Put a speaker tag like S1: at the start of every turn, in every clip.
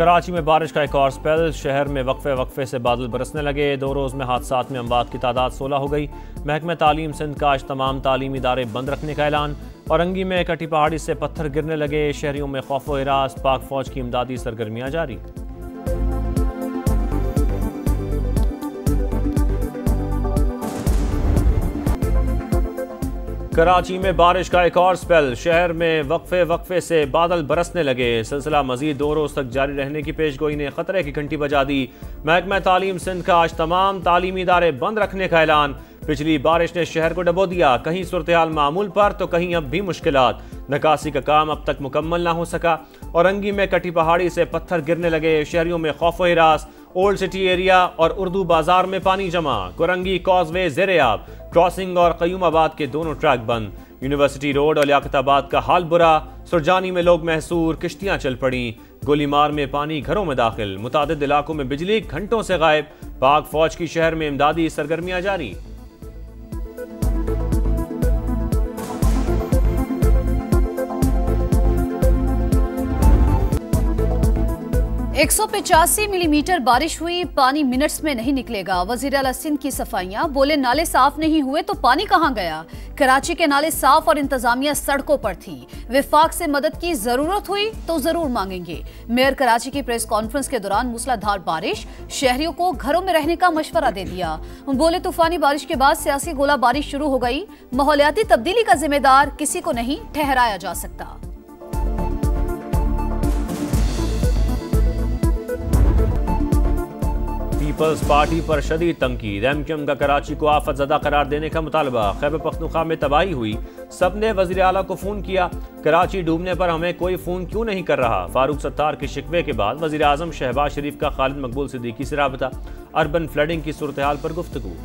S1: कराची में बारिश का एक और स्पेल। शहर में वक्फे से बादल बरसने लगे। 2 रोज़ में हादसात में अमवात की तादाद 16 हो गई। महकमा तालीम सिंध का आज तमाम तालीमी इदारे बंद रखने का ऐलान। औरंगी में कटी पहाड़ी से पत्थर गिरने लगे। शहरियों में खौफ व हिरास। पाक फौज की इमदादी सरगर्मियाँ जारी। कराची में बारिश का एक और स्पेल। शहर में वक्फे से बादल बरसने लगे। सिलसिला मजीद 2 रोज तक जारी रहने की पेशगोई ने खतरे की घंटी बजा दी। महकमा तालीम सिंध का आज तमाम तालीमी इदारे बंद रखने का ऐलान। पिछली बारिश ने शहर को डबो दिया। कहीं सूरत-ए-हाल मामूल पर तो कहीं अब भी मुश्किलात। निकासी का काम अब तक मुकम्मल ना हो सका। औरंगी में कटी पहाड़ी से पत्थर गिरने लगे। शहरियों में खौफ व हिरास। ओल्ड सिटी एरिया और उर्दू बाजार में पानी जमा। कुरंगी कॉजवे ज़ेरे-आब। क्रॉसिंग और कयूमाबाद के दोनों ट्रैक बंद। यूनिवर्सिटी रोड और लियाकताबाद का हाल बुरा। सुरजानी में लोग महसूर। किश्तियां चल पड़ी। गोलीमार में पानी घरों में दाखिल। मुतादिद इलाकों में बिजली घंटों से गायब। पाक फौज की शहर में इमदादी सरगर्मियां जारी।
S2: एक 185 मिलीमीटर बारिश हुई। पानी मिनट्स में नहीं निकलेगा। वजीर आला सिंध की सफाइयां। बोले नाले साफ नहीं हुए तो पानी कहां गया। कराची के नाले साफ और इंतजामिया सड़कों पर थी। विफाक से मदद की जरूरत हुई तो जरूर मांगेंगे। मेयर कराची की प्रेस कॉन्फ्रेंस के दौरान मूसलाधार बारिश। शहरियों को घरों में रहने का मशवरा दे दिया। बोले तूफानी बारिश के बाद सियासी गोलाबारी शुरू हो गई। माहौलियाती तब्दीली का जिम्मेदार किसी को नहीं ठहराया जा सकता।
S1: पीपल्स पार्टी पर शदीद तंकीद। एमक्यूएम का कराची को आफत ज़दा करार देने का मुतालबा। खैबर पख्तूनख्वा में तबाही हुई। सबने वज़ीर आला को फ़ोन किया। कराची डूबने पर हमें कोई फ़ोन क्यों नहीं कर रहा। फारूक सत्तार के शिकवे के बाद वज़ीर आज़म शहबाज शरीफ का खालिद मकबूल सिद्दीकी से राबता। अर्बन फ्लडिंग की सूरत हाल पर गुफ्तगू।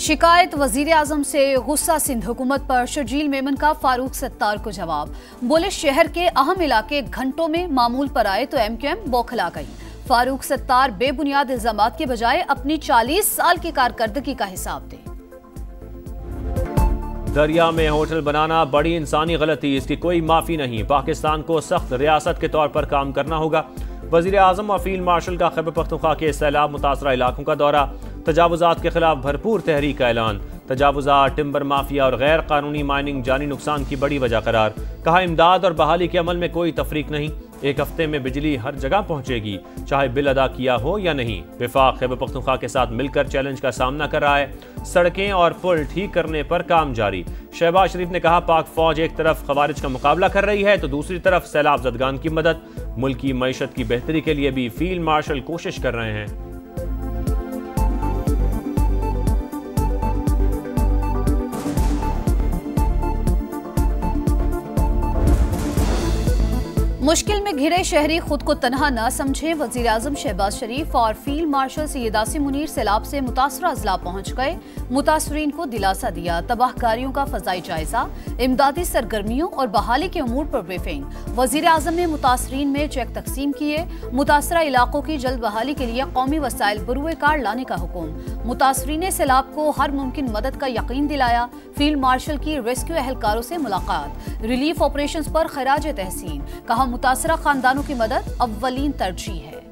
S2: शिकायत वजीर आजम से। गुस्सा सिंध हुकूमत पर। शर्जील मेमन का फारूक सत्तार को जवाब। बोले शहर के अहम इलाके घंटों में मामूल पर आए तो एमक्यूएम बौखला गई। फारूक सत्तार बेबुनियाद इल्जामात के बजाय अपनी 40 साल की कारकर्दगी का हिसाब दे।
S1: दरिया में होटल बनाना बड़ी इंसानी गलती। इसकी कोई माफी नहीं। पाकिस्तान को सख्त रियासत के तौर पर काम करना होगा। वजीर आजम और फील्ड मार्शल का खैबर पख्तूनख्वा के सैलाब मुतासरा इलाकों का दौरा। तजावुजात के खिलाफ भरपूर तहरीक का ऐलान। तजावुजात, टिम्बर माफिया और गैर कानूनी माइनिंग जानी नुकसान की बड़ी वजह करार। कहा इमदाद और बहाली के अमल में कोई तफरीक नहीं। 1 हफ्ते में बिजली हर जगह पहुंचेगी, चाहे बिल अदा किया हो या नहीं। विफाक खैबर पख्तूनख्वा के साथ मिलकर चैलेंज का सामना कर रहा है। सड़कें और पुल ठीक करने पर काम जारी। शहबाज शरीफ ने कहा पाक फौज एक तरफ खवारिज का मुकाबला कर रही है तो दूसरी तरफ सैलाब ज़दगान की मदद। मुल्क की मईशत की बेहतरी के लिए भी फील्ड मार्शल कोशिश कर रहे हैं।
S2: मुश्किल में घिरे शहरी खुद को तनहा न समझें। वजीर आजम शहबाज शरीफ और फील्ड मार्शल सैयद आसिम मुनीर सैलाब से मुतासरा अजला पहुंच गए। मुतासरीन को दिलासा दिया। तबाहकारियों का फजाई जायजा। इमदादी सरगर्मियों और बहाली के उमूर पर ब्रीफिंग। वजीर आजम ने मुतासरीन में चेक तकसीम किए। मुतासरा इलाकों की जल्द बहाली के लिए कौमी वसाइल बरूए कार लाने का हुक्म। मुतासरीन सैलाब को हर मुमकिन मदद का यकीन दिलाया। फील्ड मार्शल की रेस्क्यू एहलकारों से मुलाकात। रिलीफ ऑपरेशंस पर खराज तहसीन। कहा मुतासरा खानदानों की मदद अव्वलीन तरजीह है।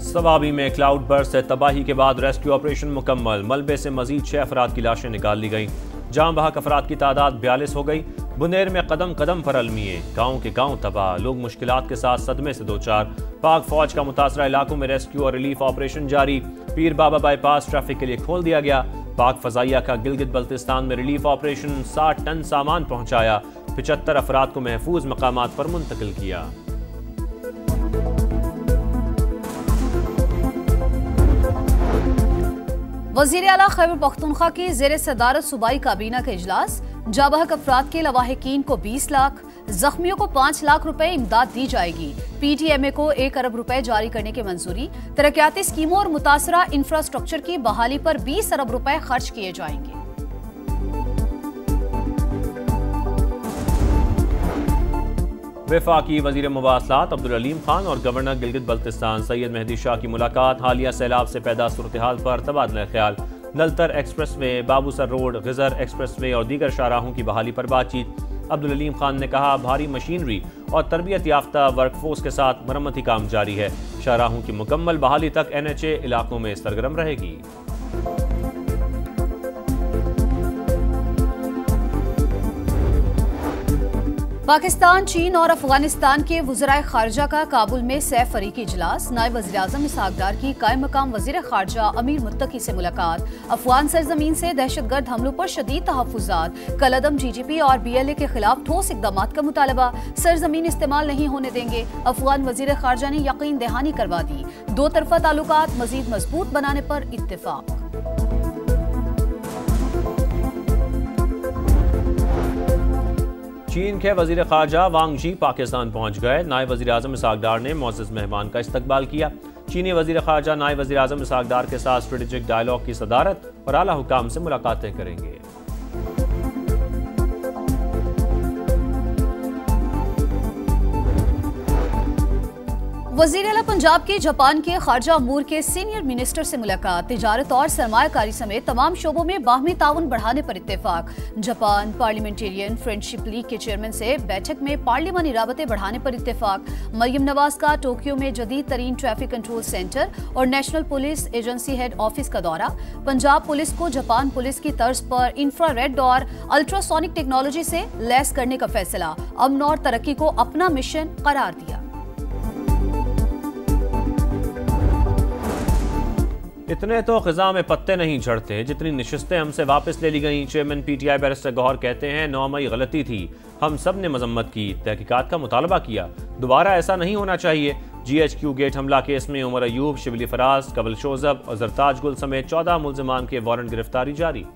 S1: सवाबी में क्लाउड बर्स्ट से तबाही के बाद रेस्क्यू ऑपरेशन मुकम्मल। मलबे से मजीद 6 अफराद की लाशें निकाल ली गईं। जाम बहक अफराद की तादाद 42 हो गई। बुनेर में कदम कदम पर अलमिए। गाँव के गाँव तबाह। लोग मुश्किलात के साथ सदमे से दो चार। पाक फौज का मुतासरा इलाकों में रेस्क्यू और रिलीफ ऑपरेशन जारी। पीर बाबा बाईपास ट्रैफिक के लिए खोल दिया गया। पाक फजाइया का गिलगित बल्तिस्तान में रिलीफ ऑपरेशन। 60 टन सामान पहुंचाया। 75 अफराद को महफूज मकामात पर मुंतकिल किया।
S2: वजीर आला खैबर पख्तूनख्वा की ज़ेर सदारत सूबाई काबीना का इजलास। जाबहक अफराद के लवाहिकीन को 20 लाख, जख्मियों को 5 लाख रुपए इमदाद दी जाएगी। PTMA को 1 अरब रुपए जारी करने की मंजूरी। तरक्याती स्कीमों और मुतासरा इंफ्रास्ट्रक्चर की बहाली पर 20 अरब रुपए खर्च किए जाएंगे।
S1: वफाकी वजीर मवासलात अब्दुल अलीम खान और गवर्नर गिलगित बल्तिस्तान सैयद मेहदी शाह की मुलाकात। हालिया सैलाब से पैदा सूरत हाल पर तबादला ख्याल। ललतर एक्सप्रेसवे, बाबूसर रोड, गिजर एक्सप्रेसवे और दीगर शाहराहों की बहाली पर बातचीत। अब्दुल अलीम खान ने कहा, भारी मशीनरी और तरबियत याफ्ता वर्कफोर्स के साथ मरम्मती काम जारी है। शाहराहों की मुकम्मल बहाली तक NHA इलाकों में सरगर्म रहेगी।
S2: पाकिस्तान, चीन और अफगानिस्तान के वज़राए खारजा का काबुल में सैफ फरीकी इजलास। नायब वज़ीर-ए-आज़म इसहाक डार की कायम मकाम वज़ीर खारजा अमीर मुत्तकी से मुलाकात। अफगान सरजमीन से दहशतगर्द हमलों पर शदीद तहफ़्फ़ुज़ात। कलअदम GGP और BLA के खिलाफ ठोस इक़दामात का मुतालबा। सरजमीन इस्तेमाल नहीं होने देंगे। अफगान वज़ीर खारजा ने यकीन दहानी करवा दी। दो तरफ़ा ताल्लुकात मज़ीद मजबूत बनाने पर इत्तेफाक।
S1: चीन के वजीर खारजा वांग जी पाकिस्तान पहुंच गए। नायब वजीर आजम इसहाक डार ने मुअज़्ज़ज़ मेहमान का इस्तकबाल किया। चीनी वजीर खारजा नायब वजीर आजम इसहाक डार के साथ स्ट्रेटेजिक डायलॉग की सदारत और आला हुकाम से मुलाकातें करेंगे।
S2: वज़ीर आला पंजाब के जापान के खारजा अमूर के सीनियर मिनिस्टर से मुलाकात। तिजारत और सरमायाकारी समेत तमाम शोबों में बाहमी ताउन बढ़ाने पर इत्तेफाक। जापान पार्लियामेंटेरियन फ्रेंडशिप लीग के चेयरमैन से बैठक में पार्लिमानी राबतें बढ़ाने पर इत्तेफाक। मरियम नवाज का टोक्यो में जदीद तरीन ट्रैफिक कंट्रोल सेंटर और national police agency head office का दौरा। पंजाब पुलिस को जापान पुलिस की तर्ज पर इंफ्रारेड और अल्ट्रासोनिक टेक्नोलॉजी से लैस करने का फैसला। अमन और तरक्की को अपना मिशन करार दिया।
S1: इतने तो ख़िज़ा में पत्ते नहीं झड़ते जितनी नशिस्तें हमसे वापस ले ली गईं। चेयरमैन PTI बैरिस्टर गौहर कहते हैं, 9 मई गलती थी, हम सब ने मजम्मत की, तहकीकात का मुतालबा किया, दोबारा ऐसा नहीं होना चाहिए। GHQ गेट हमला केस में उमर अयूब, शिबली फराज, कबल शोजब और जरताज गुल समेत 14 मुल्ज़िमान के वारंट गिरफ्तारी जारी।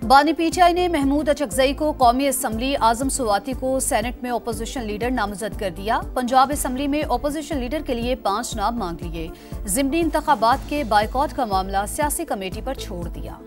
S2: बानी PTI ने महमूद अचकजई को कौमी असम्बली, आजम सुवाती को सेनेट में अपोजिशन लीडर नामजद कर दिया। पंजाब असम्बली में अपोजिशन लीडर के लिए 5 नाम मांग लिए। ज़िमनी इंतखाबात के बायकॉट का मामला सियासी कमेटी पर छोड़ दिया।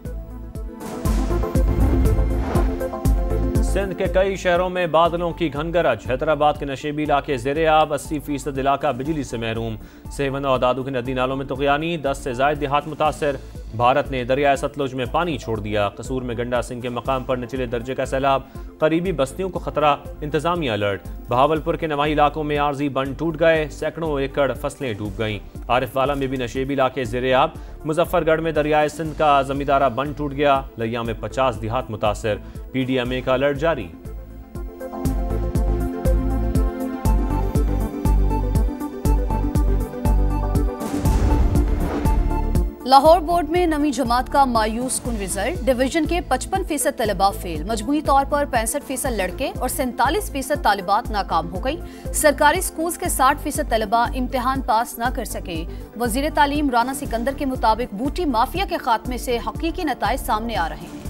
S1: सिंध के कई शहरों में बादलों की घनगरज। हैदराबाद के नशेबी इलाके ज़ेरे आब, 80% इलाका बिजली से महरूम। सेवन और दादू के नदी नालों में तुग़यानी, 10 से ज़ायद देहात मुतासर। भारत ने दरियाए सतलुज में पानी छोड़ दिया। कसूर में गंडा सिंह के मकाम पर निचले दर्जे का सैलाब, करीबी बस्तियों को खतरा, इंतजामिया अलर्ट। बहावलपुर के नवाही इलाकों में आर्जी बंद टूट गए, सैकड़ों एकड़ फसलें डूब गईं। आरिफवाला में भी नशेबी इलाके ज़ेरे आब। मुजफ्फरगढ़ में दरियाए सिंध का जमींदारा बंद टूट गया। लिया में 50 देहात मुतासर। PDMA का अलर्ट जारी।
S2: लाहौर बोर्ड में नवीं जमात का मायूस कुन रिजल्ट। डिवीजन के 55% तलबा फेल। मजमूई तौर पर 65% लड़के और 47% तालिबात नाकाम हो गई। सरकारी स्कूल्स के 60% तलबा इम्तिहान पास न कर सके। वजीर तालीम राना सिकंदर के मुताबिक बूटी माफिया के खात्मे से हकीकी नताइज सामने आ रहे हैं।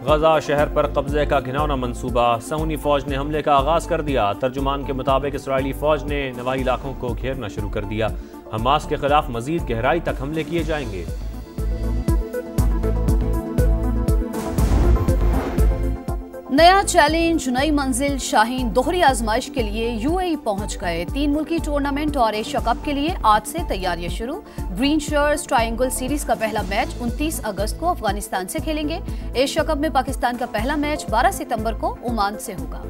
S1: गजा शहर पर कब्जे का घिनौना मंसूबा। सहूनी फौज ने हमले का आगाज कर दिया। तर्जुमान के मुताबिक इसराइली फौज ने नवाही इलाकों को घेरना शुरू कर दिया। हमास के खिलाफ मजीद गहराई तक हमले किए जाएंगे।
S2: नया चैलेंज, नई मंजिल। शाहीन दोहरी आजमाइश के लिए UAE पहुंच गए। 3 मुल्की टूर्नामेंट और एशिया कप के लिए आज से तैयारियां शुरू। ग्रीन शर्ट्स ट्रायंगल सीरीज का पहला मैच 29 अगस्त को अफगानिस्तान से खेलेंगे। एशिया कप में पाकिस्तान का पहला मैच 12 सितंबर को ओमान से होगा।